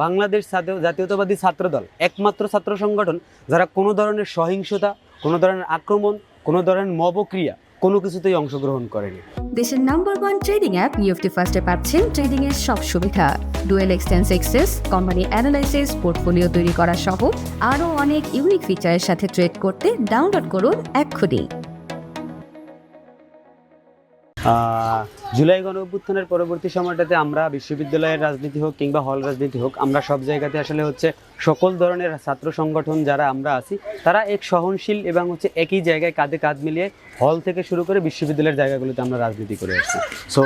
বাংলাদেশ জাতীয়তাবাদী ছাত্রদল একমাত্র ছাত্র সংগঠন যারা কোনো ধরনের সহিংসতা, কোনো ধরনের আক্রমণ, কোনো ধরনের মবক্রিয়া কোনো কিছুতেই অংশগ্রহণ করেনি। দেশের নাম্বার 1 ট্রেডিং অ্যাপ নিফটি ফার্স্টে পাচ্ছেন ট্রেডিং এর সব সুবিধা, dual exchange access, company analysis, portfolio তৈরি করা সহ আরও অনেক ইউনিক ফিচারের সাথে ট্রেড করতে ডাউনলোড করুন এক্ষুনি। জুলাই গণঅভ্যুত্থানের পরবর্তী সময়টাতে আমরা বিশ্ববিদ্যালয়ের রাজনীতি হোক কিংবা হল রাজনীতি হোক, আমরা সব জায়গাতে আসলে সকল ধরনের ছাত্র সংগঠন যারা আমরা আছি তারা এক সহনশীল এবং একই জায়গায় কাঁধে কাঁধ মিলিয়ে হল থেকে শুরু করে বিশ্ববিদ্যালয়ের জায়গাগুলোতে আমরা রাজনীতি করে আসছি। সো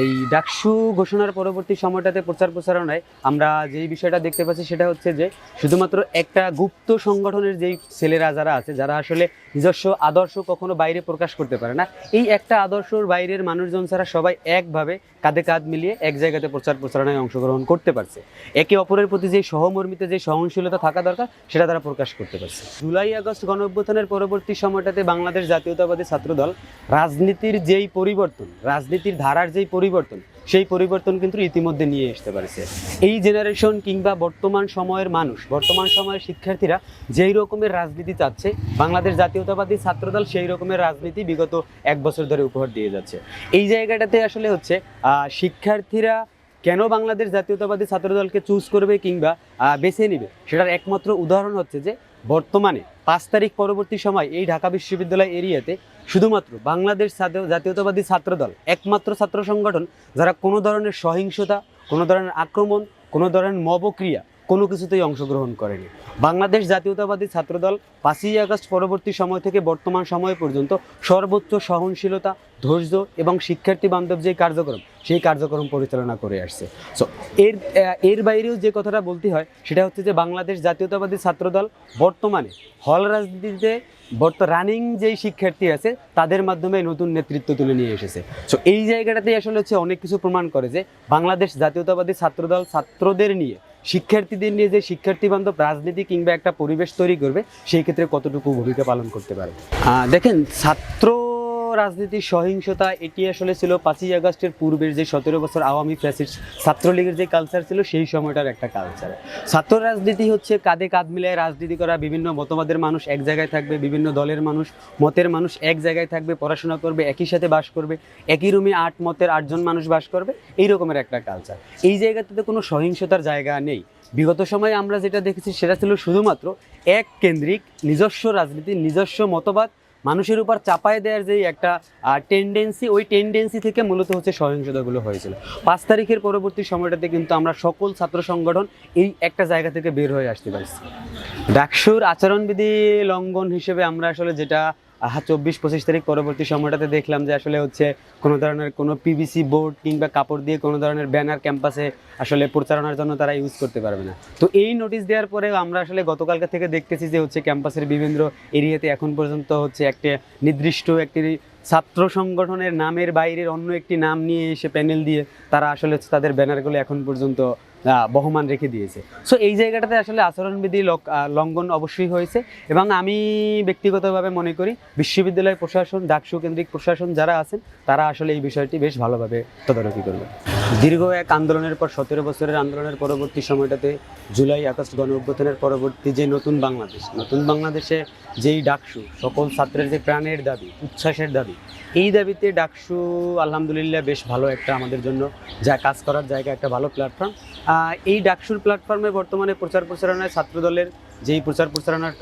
এই ডাকসু ঘোষণার পরবর্তী সময়টাতে প্রচার প্রচারণায় আমরা যেই বিষয়টা দেখতে পাচ্ছি সেটা হচ্ছে যে শুধুমাত্র একটা গুপ্ত সংগঠনের যেই ছেলেরা যারা আছে, যারা আসলে নিজস্ব আদর্শ কখনো বাইরে প্রকাশ করতে পারে না, এই একটা আদর্শর বাইরের মানুষজন ছাড়া সবাই একভাবে কাঁধে কাঁধ মিলিয়ে এক জায়গাতে প্রচার প্রচারণায় অংশগ্রহণ করতে পারছে। একে অপরের প্রতি যে সহমর্মিতা, যে সহনশীলতা থাকা দরকার সেটা তারা প্রকাশ করতে পারছে। জুলাই আগস্ট গণঅভ্যুত্থানের পরবর্তী সময়টাতে বাংলাদেশ জাতীয়তাবাদী ছাত্রদল রাজনীতির যেই পরিবর্তন, রাজনীতির ধারার যেই পরিবর্তন, সেই পরিবর্তন কিন্তু ইতিমধ্যে নিয়ে আসতে পারছে। এই জেনারেশন কিংবা বর্তমান সময়ের মানুষ, বর্তমান সময়ের শিক্ষার্থীরা যেই রকমের রাজনীতি চাচ্ছে, বাংলাদেশ জাতীয়তাবাদী ছাত্রদল সেই রকমের রাজনীতি বিগত 1 বছর ধরে উপহার দিয়ে যাচ্ছে। এই জায়গাটাতে আসলে শিক্ষার্থীরা কেন বাংলাদেশ জাতীয়তাবাদী ছাত্রদলকে চুজ করবে কিংবা বেছে নিবে, সেটার একমাত্র উদাহরণ হচ্ছে যে বর্তমানে 5 তারিখ পরবর্তী সময় এই ঢাকা বিশ্ববিদ্যালয় এরিয়াতে শুধুমাত্র বাংলাদেশ জাতীয়তাবাদী ছাত্রদল একমাত্র ছাত্র সংগঠন যারা কোনো ধরনের সহিংসতা, কোনো ধরনের আক্রমণ, কোনো ধরনের মবক্রিয়া কোনো কিছুতেই অংশগ্রহণ করেনি। বাংলাদেশ জাতীয়তাবাদী ছাত্রদল 5ই আগস্ট পরবর্তী সময় থেকে বর্তমান সময় পর্যন্ত সর্বোচ্চ সহনশীলতা, ধৈর্য এবং শিক্ষার্থী বান্ধব যে কার্যক্রম, সেই কার্যক্রম পরিচালনা করে আসছে। সো এর বাইরেও যে কথাটা বলতে হয় সেটা হচ্ছে যে বাংলাদেশ জাতীয়তাবাদী ছাত্রদল বর্তমানে হল রাজনীতিতে রানিং যেই শিক্ষার্থী আছে তাদের মাধ্যমে নতুন নেতৃত্ব তুলে নিয়ে এসেছে। সো এই জায়গাটাতেই আসলে অনেক কিছু প্রমাণ করে যে বাংলাদেশ জাতীয়তাবাদী ছাত্রদল ছাত্রদের নিয়ে, শিক্ষার্থীদের নিয়ে যে শিক্ষার্থী বান্ধব রাজনীতি কিংবা একটা পরিবেশ তৈরি করবে, সেই ক্ষেত্রে কতটুকু ভূমিকা পালন করতে পারে। দেখেন, ছাত্র রাজনীতির সহিংসতা এটি আসলে ছিল 5ই আগস্টের পূর্বের যে 17 বছর আওয়ামী ফ্যাসিস্ট ছাত্রলীগের যে কালচার ছিল, সেই সময়টার একটা কালচার। ছাত্র রাজনীতি কাঁধে কাঁধ মিলিয়ে রাজনীতি করা, বিভিন্ন মতবাদের মানুষ এক জায়গায় থাকবে, বিভিন্ন দলের মানুষ, মতের মানুষ এক জায়গায় থাকবে, পড়াশোনা করবে, একই সাথে বাস করবে, একই রুমে 8 মতের 8 জন মানুষ বাস করবে, এই রকমের একটা কালচার। এই জায়গাতে কোনো সহিংসতার জায়গা নেই। বিগত সময়ে আমরা যেটা দেখেছি সেটা ছিল শুধুমাত্র এক কেন্দ্রিক নিজস্ব রাজনীতি, নিজস্ব মতবাদ মানুষের উপর চাপায় দেওয়ার যে একটা টেন্ডেন্সি, ওই টেন্ডেন্সি থেকে মূলত সহিংসতাগুলো হয়েছিল। 5 তারিখের পরবর্তী সময়টাতে কিন্তু আমরা সকল ছাত্র সংগঠন এই একটা জায়গা থেকে বের হয়ে আসতে পারছি। ডাকসুর আচরণবিধি লঙ্ঘন হিসেবে আমরা আসলে যেটা 24-25 তারিখ পরবর্তী সময়টাতে দেখলাম যে আসলে কোনো ধরনের কোনো পিভিসি বোর্ড কিংবা কাপড় দিয়ে কোনো ধরনের ব্যানার ক্যাম্পাসে আসলে প্রচারণার জন্য তারা ইউজ করতে পারবে না। তো এই নোটিশ দেওয়ার পরে আমরা আসলে গতকালকে থেকে দেখতেছি যে ক্যাম্পাসের বিভিন্ন এরিয়াতে এখন পর্যন্ত একটা নির্দিষ্ট একটি ছাত্র সংগঠনের নামের বাইরের অন্য একটি নাম নিয়ে এসে প্যানেল দিয়ে তারা আসলে তাদের ব্যানারগুলো এখন পর্যন্ত বহমান রেখে দিয়েছে। সো এই জায়গাটাতে আসলে আচরণবিধি লঙ্ঘন অবশ্যই হয়েছে, এবং আমি ব্যক্তিগতভাবে মনে করি বিশ্ববিদ্যালয় প্রশাসন, ডাকসু কেন্দ্রিক প্রশাসন যারা আছেন তারা আসলে এই বিষয়টি বেশ ভালোভাবে তদারকি করবে। দীর্ঘ এক আন্দোলনের পর 17 বছরের আন্দোলনের পরবর্তী সময়টাতে জুলাই আগস্ট গণঅভ্যুত্থানের পরবর্তী যে নতুন বাংলাদেশে যেই ডাকসু সকল ছাত্রের যে প্রাণের দাবি, উচ্ছ্বাসের দাবি, এই দাবিতে ডাকসু আলহামদুলিল্লাহ বেশ ভালো একটা আমাদের জন্য যা কাজ করার জায়গা, একটা ভালো প্ল্যাটফর্ম। এই ডাকসুর প্ল্যাটফর্মে বর্তমানে প্রচার প্রচারণায় ছাত্রদলের যেই প্রচার প্রচারণার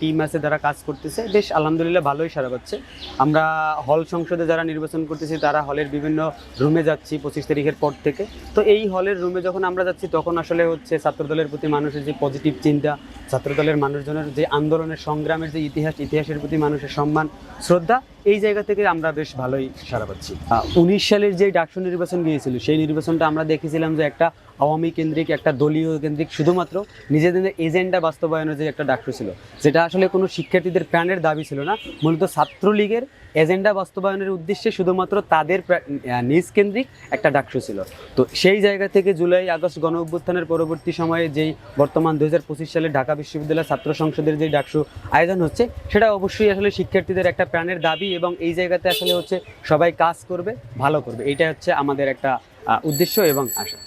টিম আছে যারা কাজ করতেছে, বেশ আলহামদুলিল্লাহ ভালোই সাড়া পাচ্ছে। আমরা হল সংসদে যারা নির্বাচন করতেছি তারা হলের বিভিন্ন রুমে যাচ্ছি 25 তারিখের পর থেকে। তো এই হলের রুমে যখন আমরা যাচ্ছি তখন আসলে ছাত্রদলের প্রতি মানুষের যে পজিটিভ চিন্তা, ছাত্রদলের মানুষজনের যে আন্দোলনের সংগ্রামের যে ইতিহাসের প্রতি মানুষের সম্মান, শ্রদ্ধা, এই জায়গা থেকে আমরা বেশ ভালোই সাড়া পাচ্ছি। 19 সালের যে ডাকসু নির্বাচন গিয়েছিল, সেই নির্বাচনটা আমরা দেখেছিলাম যে একটা আওয়ামী কেন্দ্রিক, একটা দলীয় কেন্দ্রিক, শুধুমাত্র নিজেদের এজেন্ডা বাস্তবায়নের যে একটা ডাকসু ছিল, যেটা আসলে কোনো শিক্ষার্থীদের প্রাণের দাবি ছিল না, মূলত ছাত্রলীগের এজেন্ডা বাস্তবায়নের উদ্দেশ্যে শুধুমাত্র তাদের নিজ কেন্দ্রিক একটা ডাকসু ছিল। তো সেই জায়গা থেকে জুলাই আগস্ট গণঅভ্যুত্থানের পরবর্তী সময়ে যেই বর্তমান 2025 সালে ঢাকা বিশ্ববিদ্যালয় ছাত্র সংসদের যে ডাকসু আয়োজন হচ্ছে, সেটা অবশ্যই আসলে শিক্ষার্থীদের একটা প্রাণের দাবি, এবং এই জায়গাতে আসলে সবাই কাজ করবে, ভালো করবে, এইটা আমাদের একটা উদ্দেশ্য এবং আশা।